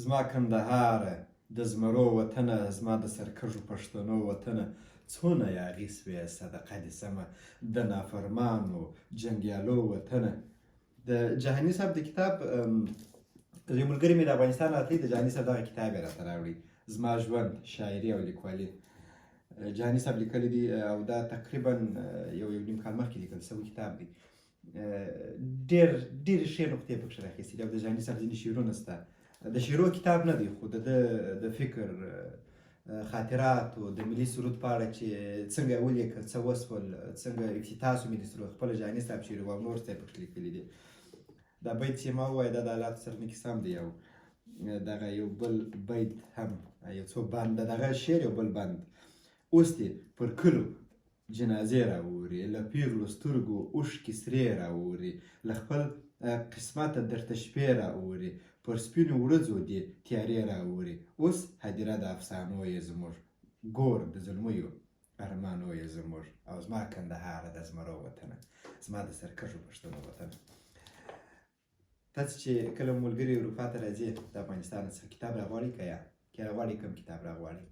زما کندهاره د زمرو وطنه زما د سرکږو پښتنو وطنه څونه یاغي سوې صدقه دې سمه د نافرمانو جنګیالو وطنه. د جهاني صاحب د کتاب یو ملګري مې د افغانستان راتلی د جهاني صاحب دغه کتاب یې راته راوړی زما ژوند شاعري او لیکوالي. جهاني صاحب لیکلی دي او دا تقریبا یو نیم کال مخکې لیکل سوی کتاب دی. ډېرې ښې نقطې پکښې راخیستې دي او د جهاني صاحب ځینې شعرونه شته. د شعرو کتاب نه دی خو د فکر خاطراتو د ملي سرود په اړه چې څنګه ولیکل څه وسول څنګه افتتاح شو ملي سرود خپله جهاني صاحب شعر او نور څه یې پکښې لیکلي دي. دا بیت چې ما ووایه دا د حالاتو سره نه کیسه هم دی او دغه یو بل بیت هم یو څو بند د دغه شعر یو بل بند اوس دې پر کلو جنازې راووري له پیغلو سترګو اوښکې سرې راووري له خپل قسمته درته شپې راووري پر سپینو ورځو دې تیارې راووري اوس هدیره د افسانو یې زموږ ګور د زلمیو ارمانو یې زموږ او زما کندهاره د زمرو وطنه زما د سرکږو پښتنو وطنه. تاسې چې کله ملګري اروپا ته راځي د افغانستان څخه کتاب راغواړئ که یا راغواړئ کوم کتاب راغواړئ؟